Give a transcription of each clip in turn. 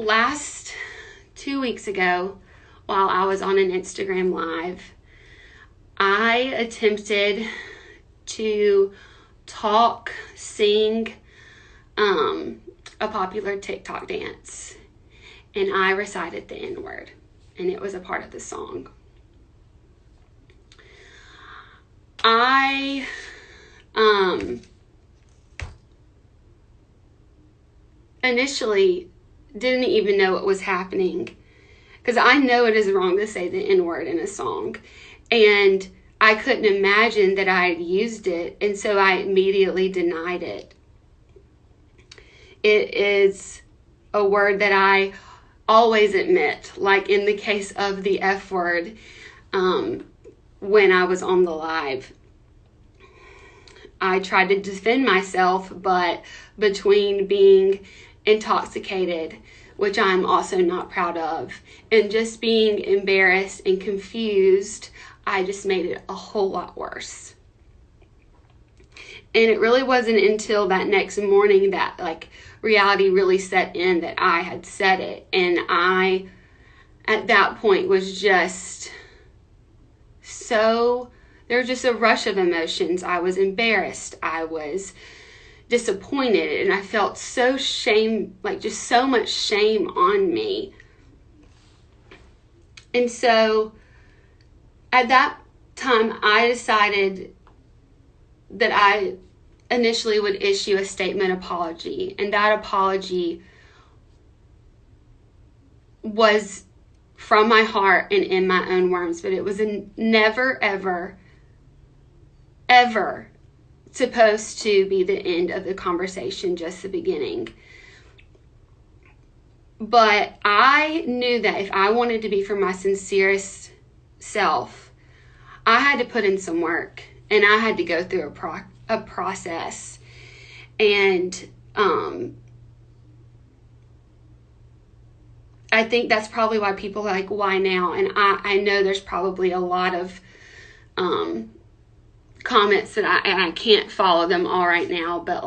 last 2 weeks ago, while I was on an Instagram Live, I attempted to sing a popular TikTok dance, and I recited the Nword, and it was a part of the song. I initially didn't even know what was happening, because I know it is wrong to say the N-word in a song, and I couldn't imagine that I had used it, and so I immediately denied it. It is a word that I always admit, like in the case of the F word, when I was on the live. I tried to defend myself, but between being intoxicated, which I'm also not proud of, and just being embarrassed and confused, I just made it a whole lot worse. And it really wasn't until that next morning that reality really set in that I had said it. And I, at that point, was just there was just a rush of emotions. I was embarrassed. I was disappointed, and I felt so just so much shame on me. And so at that time, I decided that I initially would issue a statement apology, and that apology was from my heart and in my own words, but it was never, ever, ever supposed to be the end of the conversation, just the beginning. But I knew that if I wanted to be for my sincerest self, I had to put in some work, and I had to go through a process. And I think that's probably why people are like, why now? And I know there's probably a lot of comments that I can't follow them all right now, but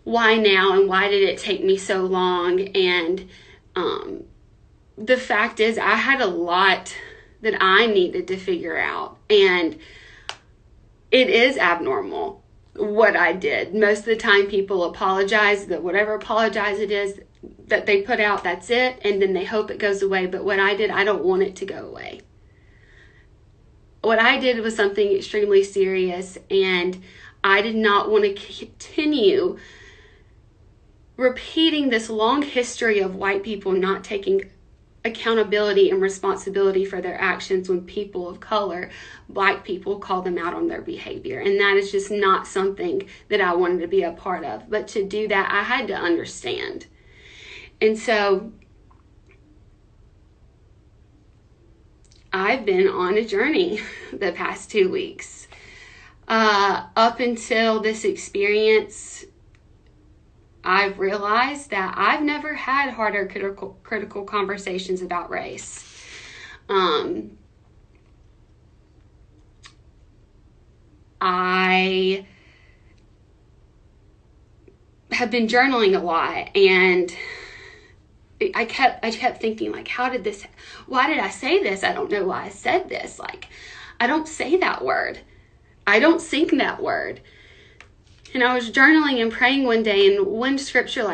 why now, and why did it take me so long? And the fact is, I had a lot that I needed to figure out, and it is abnormal what I did. Most of the time people apologize, that whatever apologize it is that they put out, that's it, and then they hope it goes away. But what I did, I don't want it to go away. What I did was something extremely serious, and I did not want to continue repeating this long history of white people not taking accountability and responsibility for their actions when people of color, Black people, call them out on their behavior. And that is just not something that I wanted to be a part of. But to do that, I had to understand. And so I've been on a journey the past 2 weeks. Up until this experience, I've realized that I've never had harder critical conversations about race. I have been journaling a lot, and I kept thinking, why did I say this? I don't know why I said this. I don't say that word. I don't sing that word. And I was journaling and praying one day, and one scripture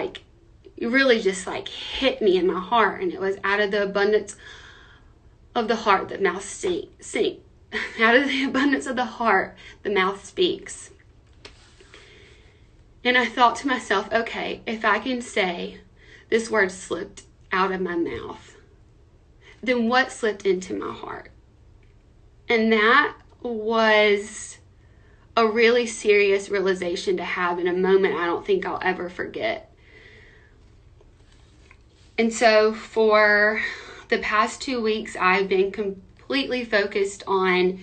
really just hit me in my heart, and it was, out of the abundance of the heart the mouth sings. Out of the abundance of the heart the mouth speaks. And I thought to myself, okay, if I can say this word slipped out of my mouth, then what slipped into my heart? And that was a really serious realization to have, in a moment I don't think I'll ever forget. And so for the past 2 weeks, I've been completely focused on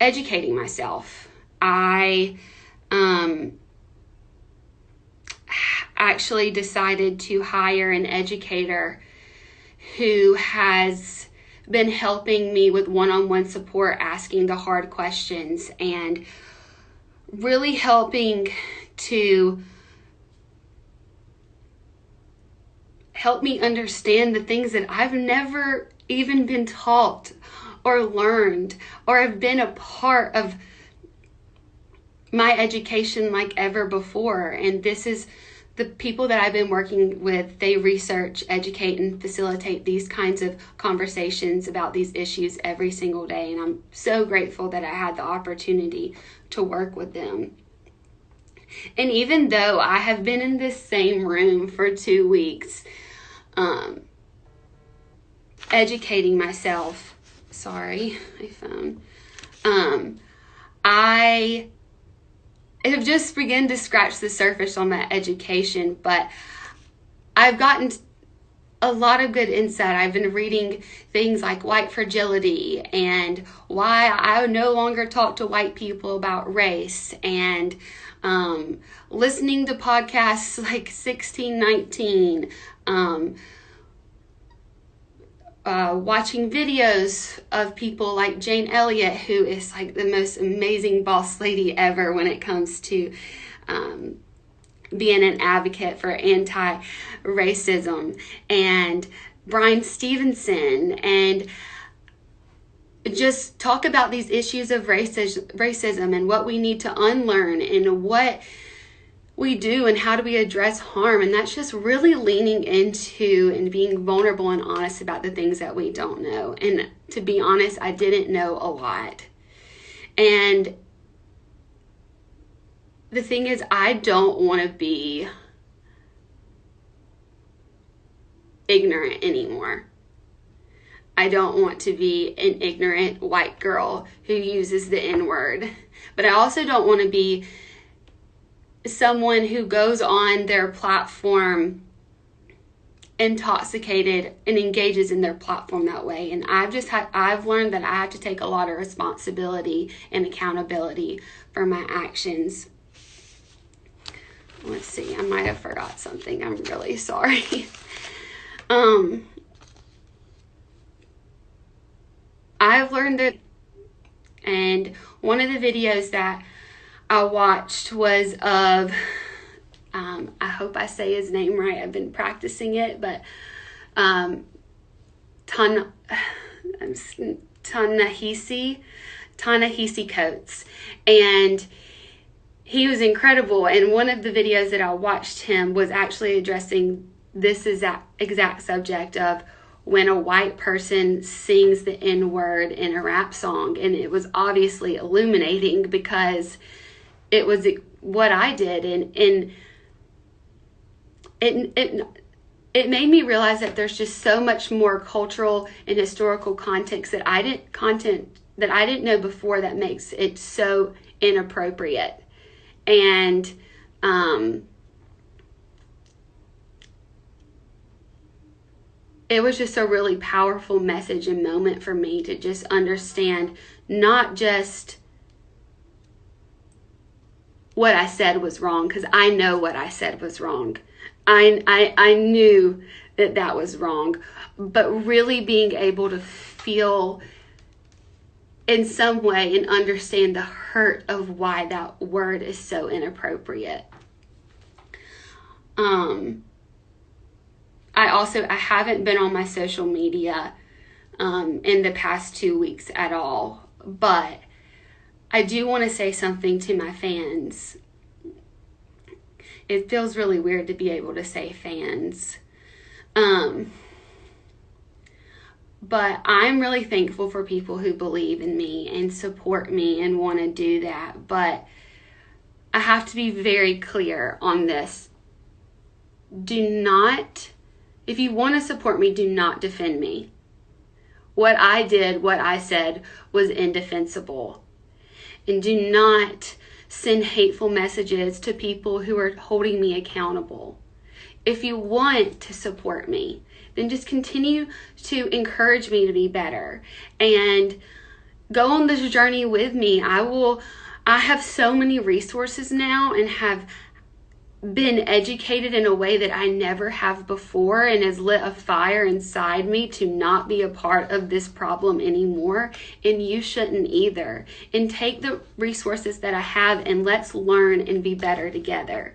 educating myself. I actually decided to hire an educator who has been helping me with one-on-one support, asking the hard questions, and really helping to helped me understand the things that I've never even been taught or learned, or have been a part of my education like ever before. And this is the people that I've been working with. They research, educate, and facilitate these kinds of conversations about these issues every single day. And I'm so grateful that I had the opportunity to work with them. And even though I have been in this same room for 2 weeks, educating myself, sorry, my phone, I have just begun to scratch the surface on my education, but I've gotten a lot of good insight. I've been reading things like white fragility and why I no longer talk to white people about race, and listening to podcasts like 1619, watching videos of people like Jane Elliott, who is like the most amazing boss lady ever when it comes to being an advocate for anti-racism, and Brian Stevenson, and just talk about these issues of racism and what we need to unlearn and what we do and how do we address harm. And that's just really leaning into and being vulnerable and honest about the things that we don't know. And to be honest, I didn't know a lot. And the thing is, I don't want to be ignorant anymore. I don't want to be an ignorant white girl who uses the N-word. But I also don't want to be someone who goes on their platform intoxicated and engages in their platform that way. And I've learned that I have to take a lot of responsibility and accountability for my actions. Let's see, I might have forgot something. I'm really sorry. I've learned that, and one of the videos that I watched was of, I hope I say his name right, I've been practicing it, but Ta-Nehisi Coates, and he was incredible. And one of the videos that I watched him was actually addressing this exact subject of when a white person sings the N-word in a rap song. And it was obviously illuminating because it was what I did. And it made me realize that there's just so much more cultural and historical context that I didn't know before that makes it so inappropriate. And it was just a really powerful message and moment for me to just understand not just what I said was wrong, because I know what I said was wrong. I knew that was wrong, but really being able to feel in some way and understand the hurt of why that word is so inappropriate. I haven't been on my social media in the past 2 weeks at all, but I do want to say something to my fans. It feels really weird to be able to say fans. But I'm really thankful for people who believe in me and support me and want to do that. But I have to be very clear on this. Do not, if you want to support me, do not defend me. What I did, what I said was indefensible. And do not send hateful messages to people who are holding me accountable. If you want to support me, then just continue to encourage me to be better and go on this journey with me. I have so many resources now and have been educated in a way that I never have before, and has lit a fire inside me to not be a part of this problem anymore. And you shouldn't either. And take the resources that I have and let's learn and be better together.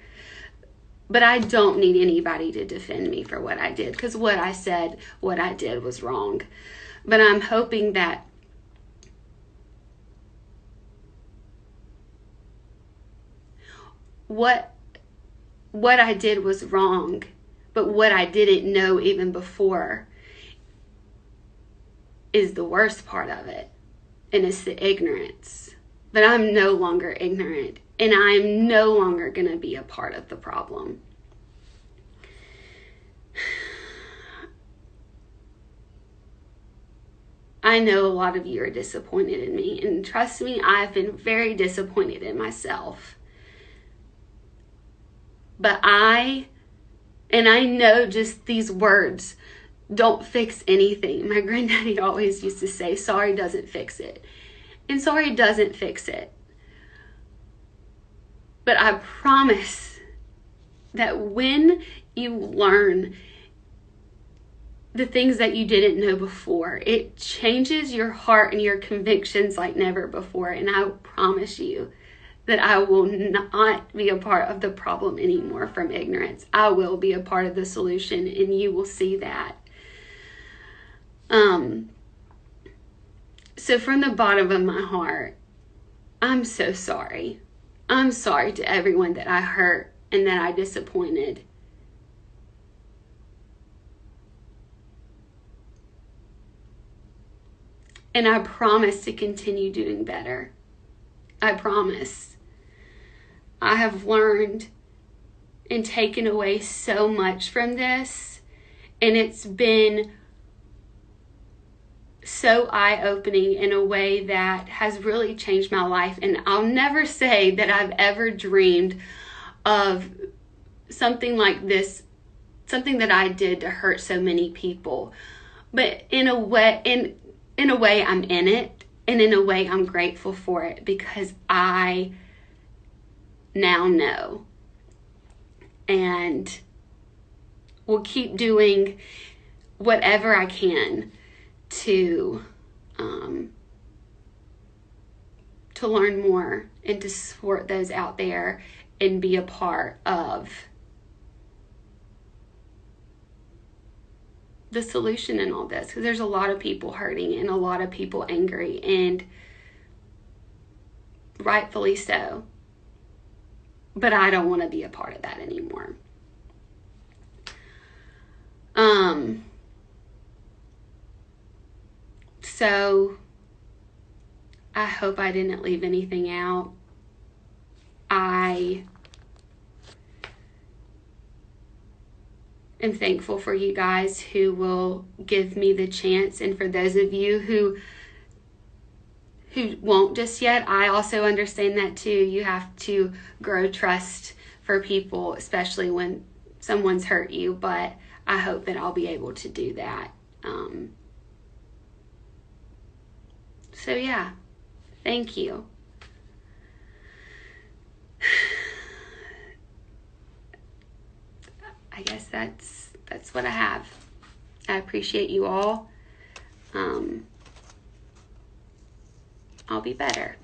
But I don't need anybody to defend me for what I did, because what I said, what I did was wrong. But I'm hoping that what I did was wrong, but what I didn't know even before is the worst part of it. And it's the ignorance. But I'm no longer ignorant, and I'm no longer going to be a part of the problem. I know a lot of you are disappointed in me, and trust me, I've been very disappointed in myself. But I know just these words don't fix anything. My granddaddy always used to say, sorry doesn't fix it. And sorry doesn't fix it. But I promise that when you learn the things that you didn't know before, it changes your heart and your convictions like never before. And I promise you that I will not be a part of the problem anymore from ignorance. I will be a part of the solution, and you will see that. So from the bottom of my heart, I'm so sorry. I'm sorry to everyone that I hurt and that I disappointed. And I promise to continue doing better. I promise. I have learned and taken away so much from this, and it's been so eye-opening in a way that has really changed my life. And I'll never say that I've ever dreamed of something like this, something that I did to hurt so many people. But in a way, I'm in it, and in a way I'm grateful for it, because I now know, and will keep doing whatever I can to learn more and to support those out there and be a part of the solution in all this, because there's a lot of people hurting and a lot of people angry, and rightfully so. But I don't want to be a part of that anymore. So I hope I didn't leave anything out. I am thankful for you guys who will give me the chance, and for those of you who won't just yet, I also understand that too. You have to grow trust for people, especially when someone's hurt you, but I hope that I'll be able to do that. So yeah, thank you. I guess that's what I have. I appreciate you all. I'll be better.